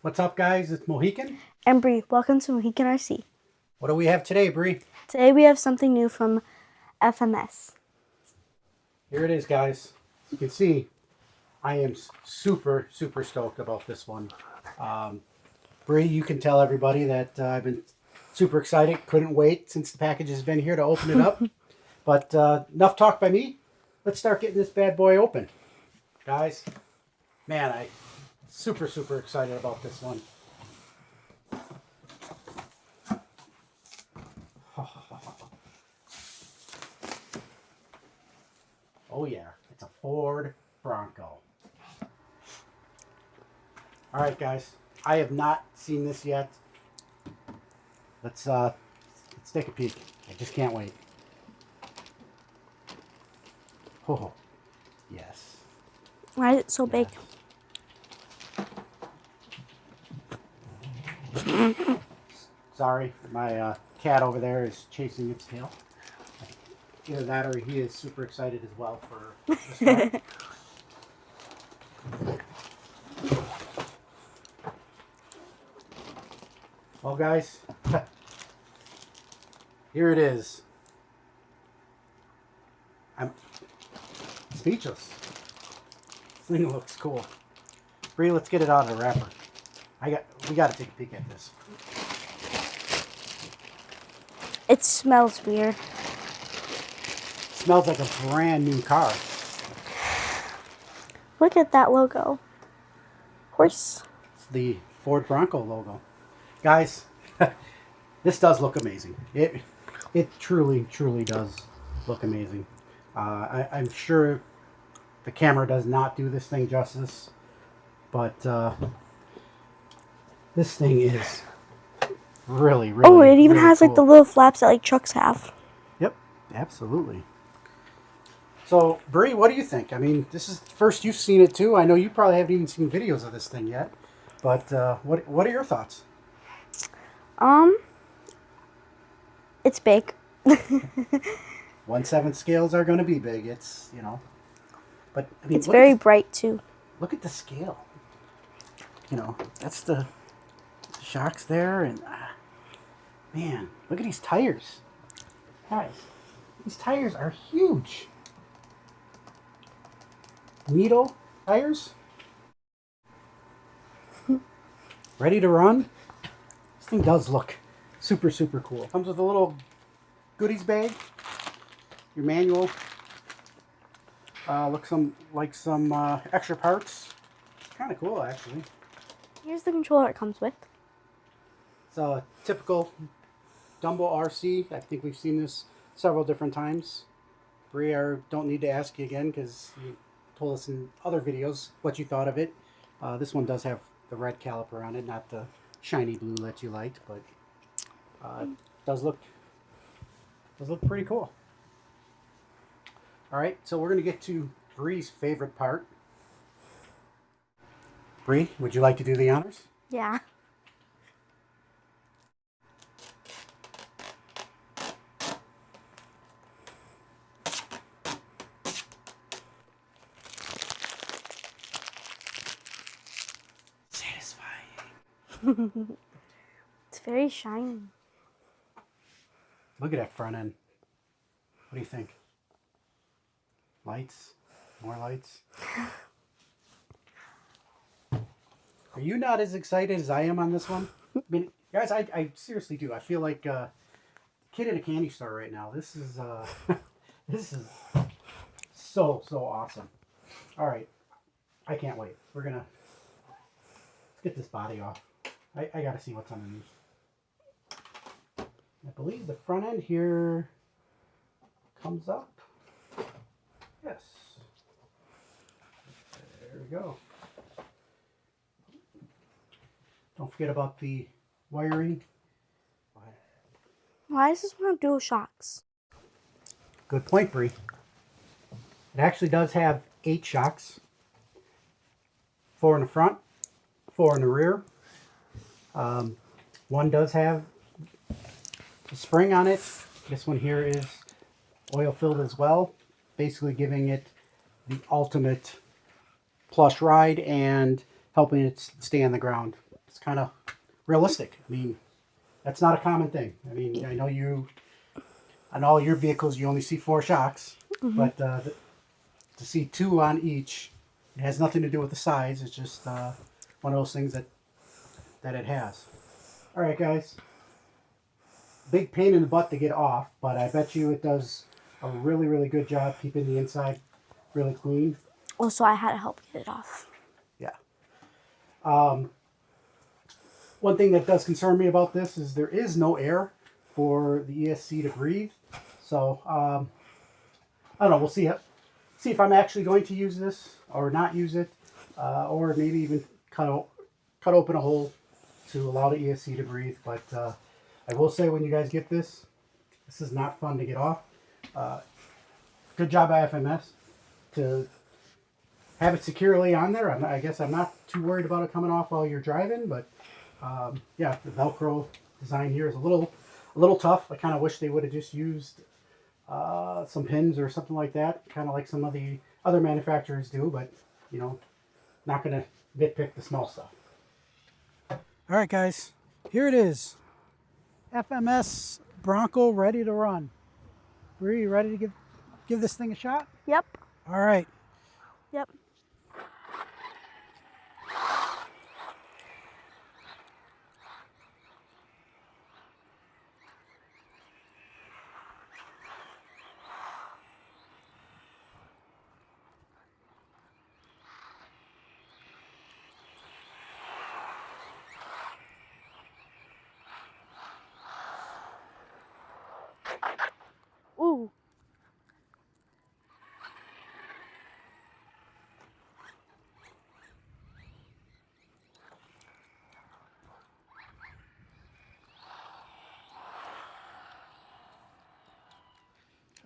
What's up, guys? It's Mohican. And Bree, welcome to mohicanrc. What do we have today, Bree? Today we have something new from FMS. Here it is, guys. You can see I am super stoked about this one. Bree, you can tell everybody that I've been super excited. Couldn't wait since the package has been here to open it up. But enough talk by me. Let's start getting this bad boy open. Guys, man, I'm super excited about this one. Oh yeah, it's a Ford Bronco. All right, guys, I have not seen this yet. Let's take a peek. I just can't wait. Oh, yes. Why is it so big? Sorry, my cat over there is chasing its tail. Either that or he is super excited as well for this one. Well, guys, here it is. I'm speechless. This thing looks cool. Bree, let's get it out of the wrapper. We got to take a peek at this. It smells weird. Smells like a brand new car. Look at that logo. Horse. It's the Ford Bronco logo. Guys, this does look amazing. It truly does look amazing. I'm sure the camera does not do this thing justice, but this thing is really Oh, it even really has cool. like the little flaps that like trucks have. Yep, absolutely. So, Bree, what do you think? I mean, this is first you've seen it too. I know you probably haven't even seen videos of this thing yet, but what are your thoughts? It's big. 1/7 scales are going to be big. It's, you know, but I mean, It's very bright too. look at the scale. You know, that's the shocks there, and man, look at these tires, guys. These tires are huge. Needle tires, ready to run. This thing does look super cool. Comes with a little goodies bag. Your manual. Looks like some extra parts. Kind of cool, actually. Here's the controller it comes with. It's a typical Dumbo RC. I think we've seen this several different times. Bree, I don't need to ask you again because you told us in other videos what you thought of it. This one does have the red caliper on it, not the shiny blue that you liked, but it does look pretty cool. All right, so we're going to get to Bree's favorite part. Bree, would you like to do the honors? Yeah. Satisfying. It's very shiny. Look at that front end. What do you think? Lights? More lights? Are you not as excited as I am on this one? I mean, guys, I seriously do. I feel like a kid in a candy store right now. This is this is so awesome. All right, I can't wait. Let's get this body off. I gotta see what's underneath. I believe the front end here comes up. Yes. There we go. Don't forget about the wiring. Why does this one have dual shocks? Good point, Bree. It actually does have 8 shocks. 4 in the front, 4 in the rear. One does have a spring on it. This one here is oil filled as well, basically giving it the ultimate plush ride and helping it stay on the ground. it's kind of realistic. I mean, that's not a common thing. I mean, I know on all your vehicles you only see 4 shocks, but to see 2 on each, it has nothing to do with the size. It's just one of those things that it has. All right, guys. Big pain in the butt to get off, but I bet you it does a really, really good job keeping the inside really clean. Also, I had to help get it off. Yeah. One thing that does concern me about this is there is no air for the ESC to breathe. So, I don't know. We'll see if I'm actually going to use this or not use it, or maybe even cut open a hole to allow the ESC to breathe. But I will say, when you guys get this is not fun to get off. Good job by FMS to have it securely on there. I guess I'm not too worried about it coming off while you're driving, but yeah, the Velcro design here is a little tough. I kind of wish they would have just used some pins or something like that, kind of like some of the other manufacturers do, but you know, not going to nitpick the small stuff. All right, guys, here it is. FMS Bronco ready to run. Bree, you ready to give this thing a shot? Yep. All right. Yep. Ooh.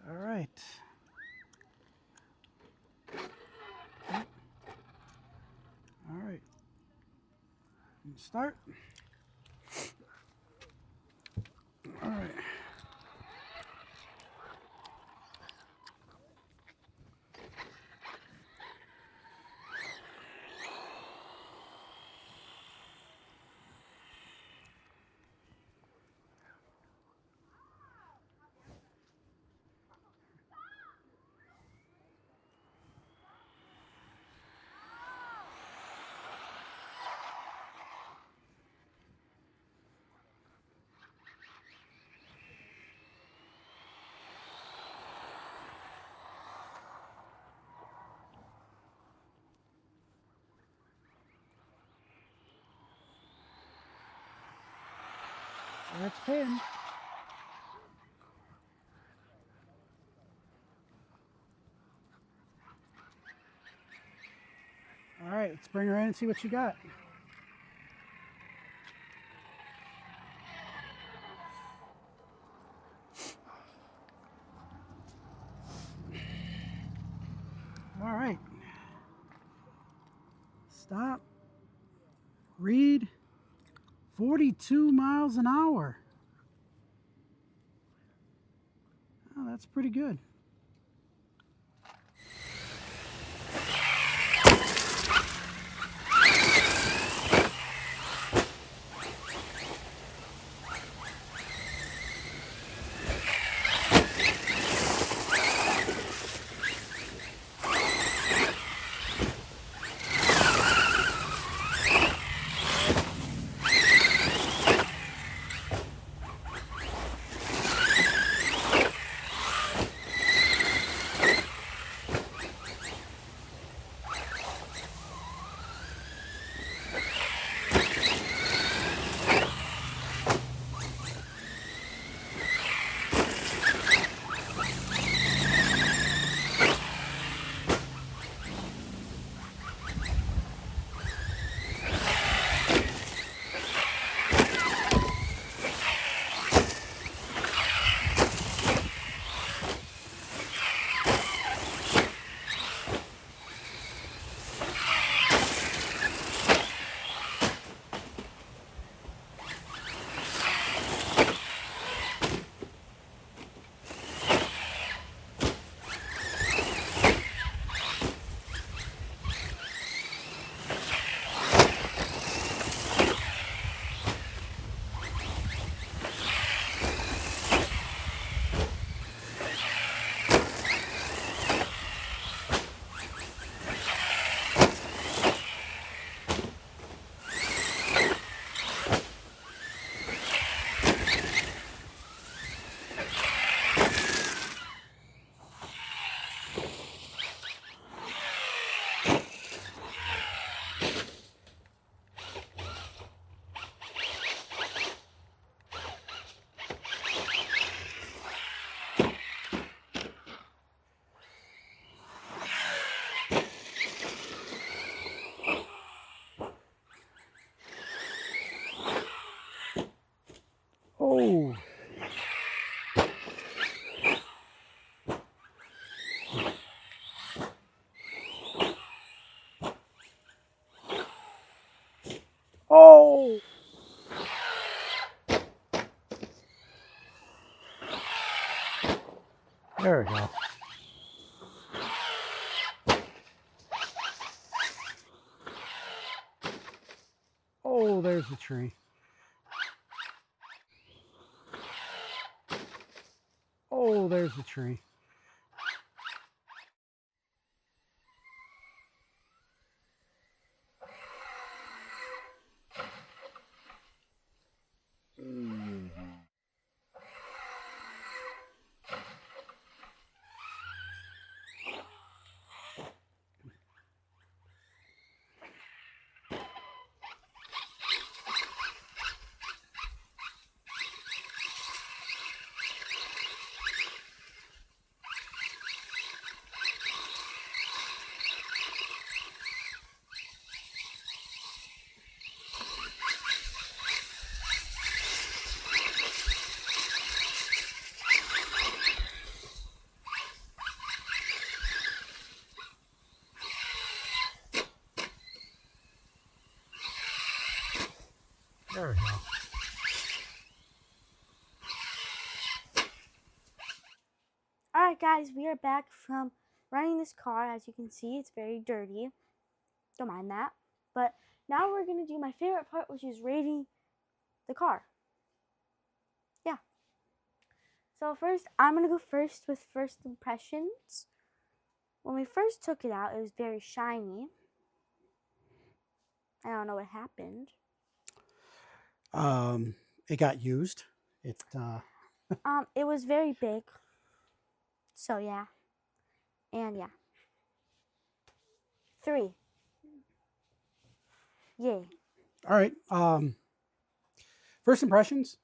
All right. All right. Start. All right. That's pin. All right, let's bring her in and see what you got. All right. Stop. Read. 42 miles an hour. Oh, that's pretty good. Oh. There we go. Oh, there's the tree. Oh, there's the tree. There we go. Alright guys, we are back from running this car. As you can see, it's very dirty. Don't mind that. But now we're going to do my favorite part, which is rating the car. Yeah. So first, I'm going to go first with first impressions. When we first took it out, it was very shiny. I don't know what happened. It got used. It was very big. So yeah. And yeah. 3. Yay. all right. First impressions.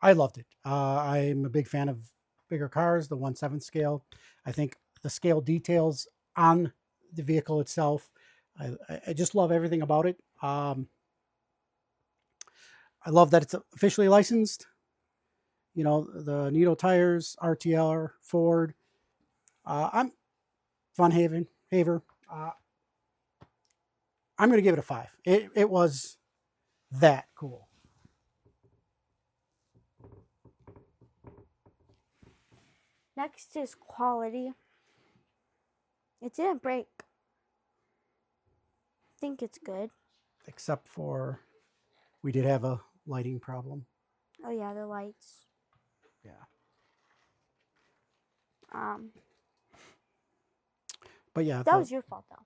I loved it. I'm a big fan of bigger cars, the 1/7 scale. I think the scale details on the vehicle itself. I just love everything about it. I love that it's officially licensed. You know, the Nito tires, RTR, Ford. I'm Fun Haver. I'm going to give it a 5. It was that cool. Next is quality. It didn't break. I think it's good. Except for we did have a lighting problem. Oh yeah, the lights. Yeah. But yeah, that was your fault though.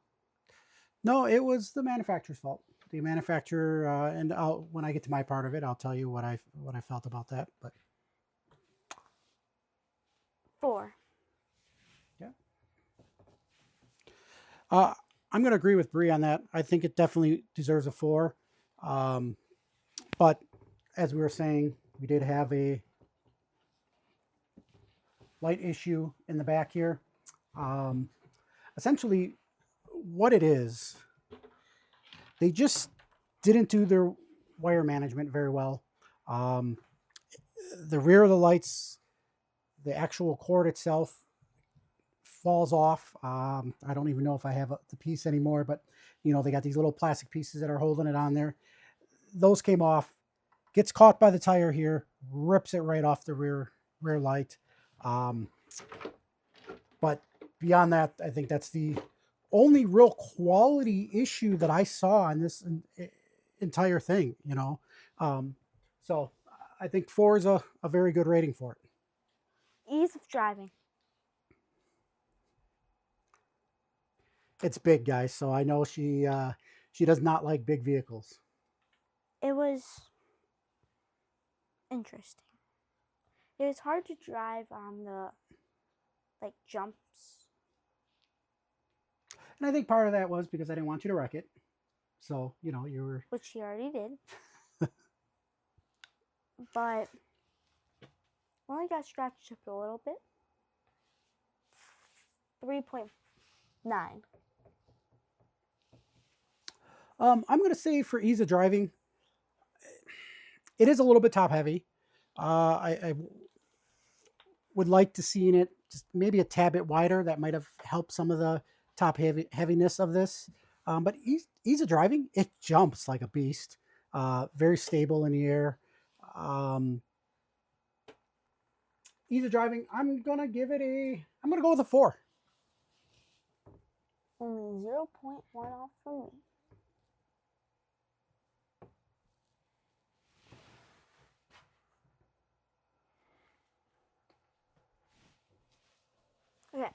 No, it was the manufacturer's fault. The manufacturer, and when I get to my part of it, I'll tell you what I felt about that. But 4. Yeah. I'm going to agree with Bree on that. I think it definitely deserves a 4. But as we were saying, we did have a light issue in the back here. Essentially, what it is, they just didn't do their wire management very well. The rear of the lights, the actual cord itself falls off. I don't even know if I have the piece anymore, but you know, they got these little plastic pieces that are holding it on there. Those came off, gets caught by the tire here, rips it right off the rear light. But beyond that, I think that's the only real quality issue that I saw on this entire thing, you know. So I think 4 is a very good rating for it. Ease of driving. It's big, guys, so I know she does not like big vehicles. It was interesting. It was hard to drive on the jumps. And I think part of that was because I didn't want you to wreck it. So, you know, you were... Which she already did. But only got scratched up a little bit. 3.9. I'm going to say for ease of driving, it is a little bit top heavy. I would like to see in it just maybe a tad bit wider. That might have helped some of the top heaviness of this. But ease of driving, it jumps like a beast. very stable in the air. Ease of driving, I'm going to go with a 4. Only 0.1 off from me. Okay.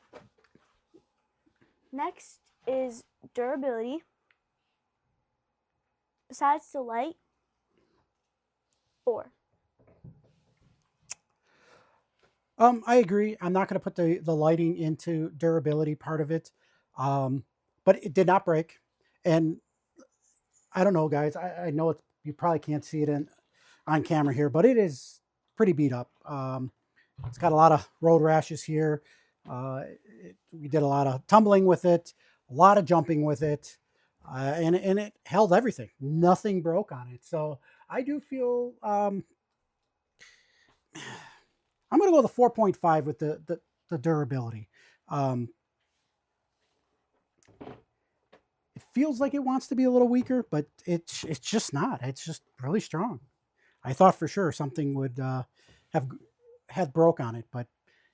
Next is durability. Besides the light, 4. I agree. I'm not going to put the lighting into durability part of it, but it did not break. And I don't know, guys. I know you probably can't see it on camera here, but it is pretty beat up. It's got a lot of road rashes here. We did a lot of tumbling with it, a lot of jumping with it, and it held everything. Nothing broke on it. So I do feel I'm going to go with a 4.5 with the durability. It feels like it wants to be a little weaker, but it's just not. It's just really strong. I thought for sure something would have had broke on it, but it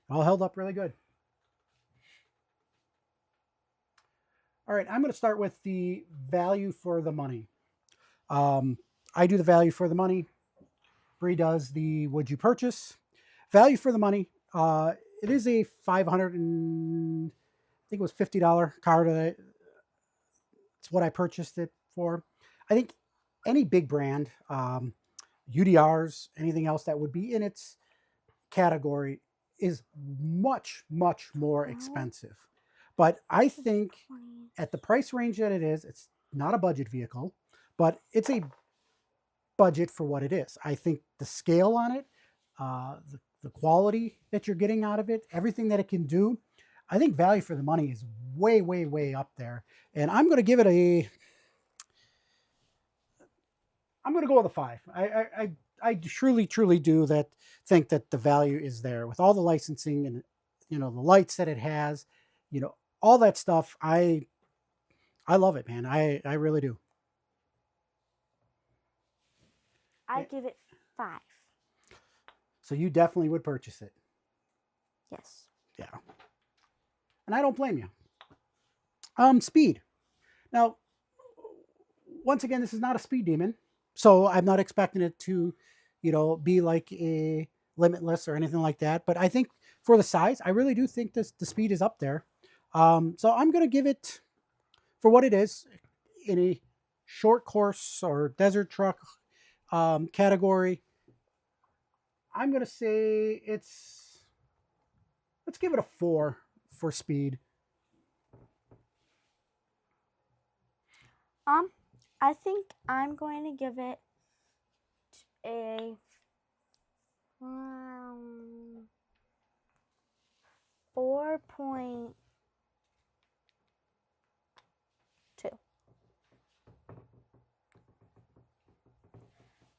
all held up really good. All right, I'm going to start with the value for the money. I do the value for the money. Bree does the would you purchase. Value for the money. It is a $500 and I think it was $50 car. It's what I purchased it for. I think any big brand, UDRs, anything else that would be in its category is much, much more expensive. But I think at the price range that it is, it's not a budget vehicle, but it's a budget for what it is. I think the scale on it, the quality that you're getting out of it, everything that it can do, I think value for the money is way, way, way up there. And I'm going to give it I'm going to go with a 5. I truly, truly do think that the value is there with all the licensing and, the lights that it has, all that stuff. I love it, man. I really do. I give it 5. So you definitely would purchase it. Yes. Yeah. And I don't blame you. Speed. Now, once again, this is not a speed demon. So I'm not expecting it to, be like a Limitless or anything like that. But I think for the size, I really do think the speed is up there. So I'm going to give it, for what it is, in a short course or desert truck category, I'm going to say let's give it a 4 for speed. I think I'm going to give it a 4.2.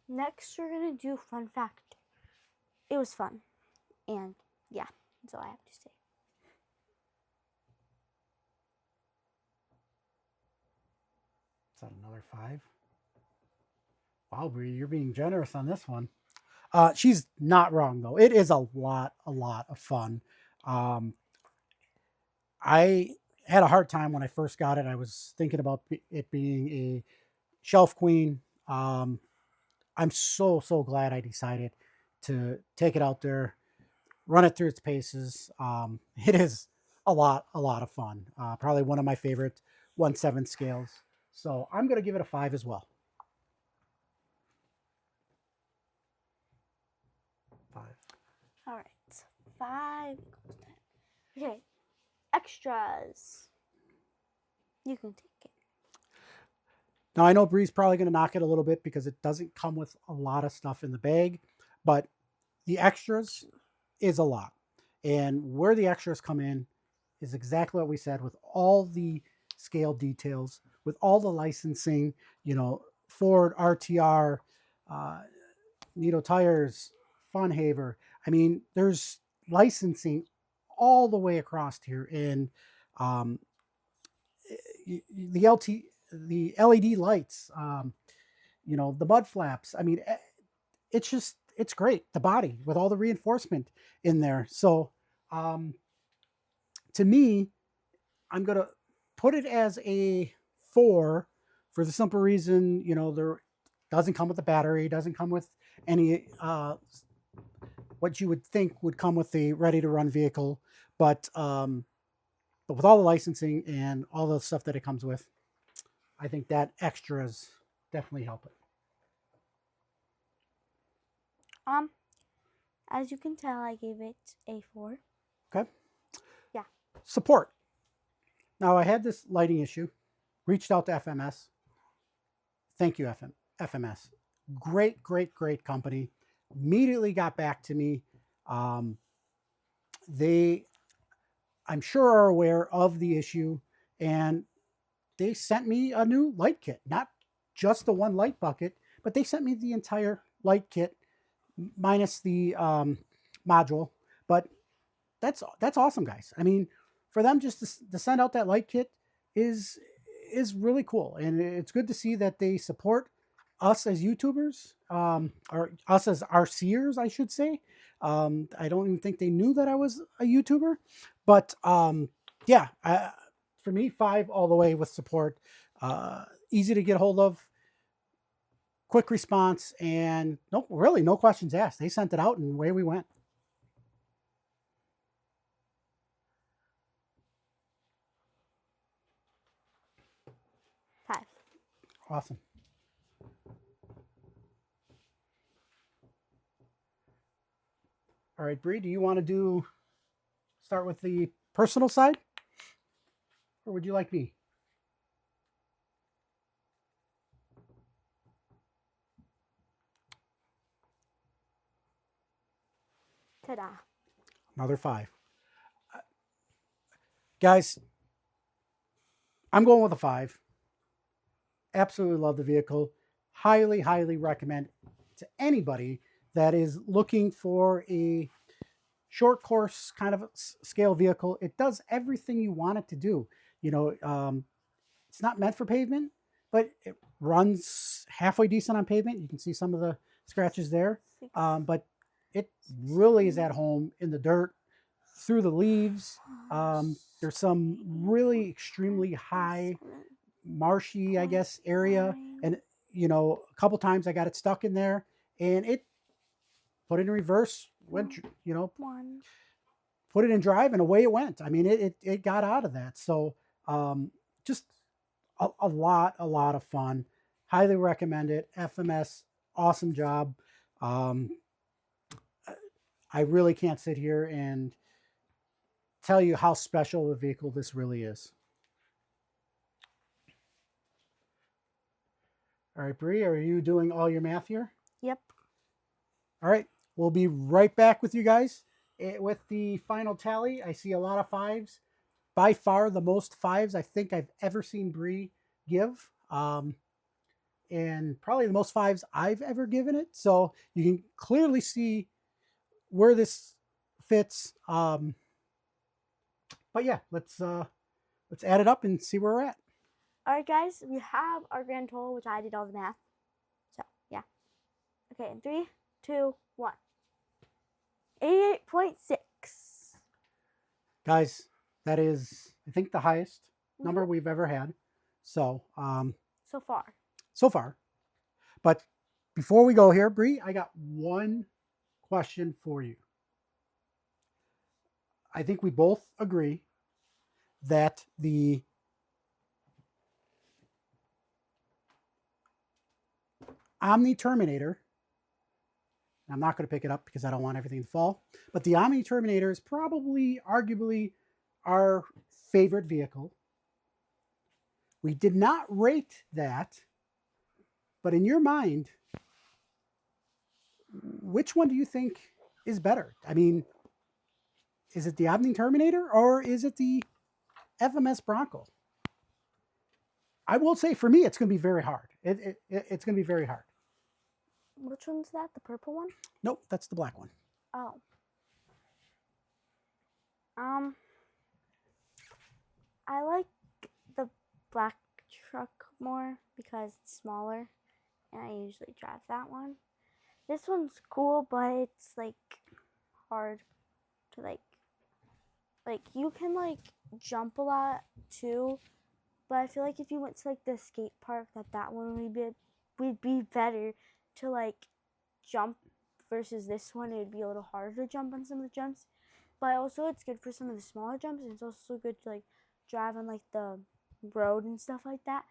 Next, we're going to do fun fact. It was fun. And yeah, that's all I have to say. Is that another 5? Wow, Bree, you're being generous on this one. She's not wrong, though. It is a lot of fun. I had a hard time when I first got it. I was thinking about it being a shelf queen. I'm so glad I decided to take it out there, run it through its paces. It is a lot of fun. Probably one of my favorite 1/7 scales. So I'm going to give it a 5 as well. 5. All right, 5 equals 10. Okay, extras. You can take it. Now, I know Bree's probably going to knock it a little bit because it doesn't come with a lot of stuff in the bag, but the extras is a lot. And where the extras come in is exactly what we said, with all the scale details, with all the licensing, Ford RTR, Nito Tires, Funhaver. I mean, there's licensing all the way across here. And the LED lights, you know, the mud flaps. I mean, it's just, it's great. The body with all the reinforcement in there. So to me, I'm going to put it as a 4 for the simple reason, you know, there doesn't come with a battery, doesn't come with any what you would think would come with a ready to run vehicle, but with all the licensing and all the stuff that it comes with, I think that extras definitely help it. As you can tell, I gave it a 4. Okay. Yeah. Support. Now I had this lighting issue, reached out to FMS. Thank you, FMS. Great, great, great company. Immediately got back to me. They, I'm sure, are aware of the issue, and they sent me a new light kit. Not just the one light bucket, but they sent me the entire light kit minus the module. But that's awesome, guys. I mean, for them just to send out that light kit is really cool, and it's good to see that they support us as YouTubers, or us as RCers, I should say. I don't even think they knew that I was a YouTuber, but yeah, for me, 5 all the way with support. Easy to get hold of, quick response, and really no questions asked. They sent it out and away we went. Five. Awesome. All right, Bree, do you want to start with the personal side, or would you like me? Ta-da. Another 5. Guys, I'm going with a 5. Absolutely love the vehicle. Highly, highly recommend to anybody that is looking for a short course kind of scale vehicle. It does everything you want it to do. You know, it's not meant for pavement, but it runs halfway decent on pavement. You can see some of the scratches there, but it really is at home in the dirt, through the leaves. There's some really extremely high, marshy, I guess, area, and you know, a couple times I got it stuck in there, and it put it in reverse, went, you know, put it in drive, and away it went. I mean, it got out of that. So just a lot of fun. Highly recommend it. FMS, awesome job. I really can't sit here and tell you how special a vehicle this really is. All right, Bree, are you doing all your math here? Yep. All right, we'll be right back with you guys with the final tally. I see a lot of 5s. By far the most 5s I think I've ever seen Bree give. And probably the most 5s I've ever given it. So you can clearly see where this fits. But yeah, let's add it up and see where we're at. All right, guys, we have our grand total, which I did all the math. So yeah. Okay, in 3, 2, 1. 88.6. Guys, that is, I think, the highest number we've ever had. So so far. So far. But before we go here, Bree, I got one question for you. I think we both agree that the Omni Terminator, I'm not going to pick it up because I don't want everything to fall, but the Omni Terminator is probably, arguably, our favorite vehicle. We did not rate that, but in your mind, which one do you think is better? I mean, is it the Omni Terminator or is it the FMS Bronco? I will say for me, it's going to be very hard. It's going to be very hard. Which one's that? The purple one? Nope, that's the black one. Oh. I like the black truck more because it's smaller and I usually drive that one. This one's cool, but it's like hard to like you can like jump a lot too, but I feel like if you went to like the skate park, that one would be better to like jump versus this one. It would be a little harder to jump on some of the jumps, but also it's good for some of the smaller jumps, and it's also good to like drive on like the road and stuff like that.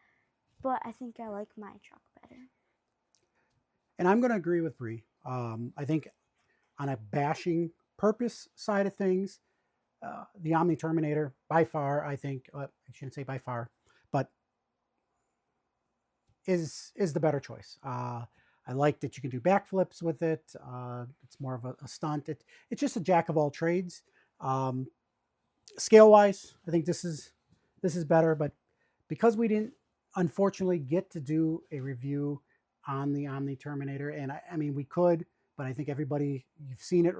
But I think I like my truck better. And I'm going to agree with Bree. I think on a bashing purpose side of things, the Omni Terminator, by far, I think, I shouldn't say by far, but is the better choice. I like that you can do backflips with it. It's more of a stunt. It's just a jack of all trades. Scale wise, I think this is better, but because we didn't unfortunately get to do a review on the Omni Terminator, and I mean we could, but I think everybody, you've seen it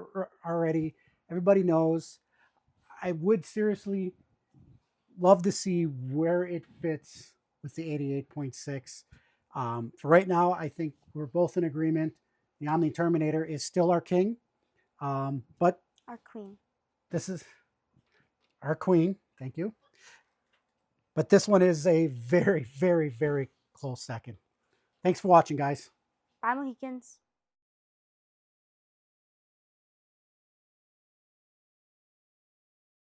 already. Everybody knows. I would seriously love to see where it fits with the 88.6. For right now, I think we're both in agreement. The Omni Terminator is still our king, but Our queen. this is our queen. Thank you. But this one is a very, very, very close second. Thanks for watching, guys. Bye, Mohicans.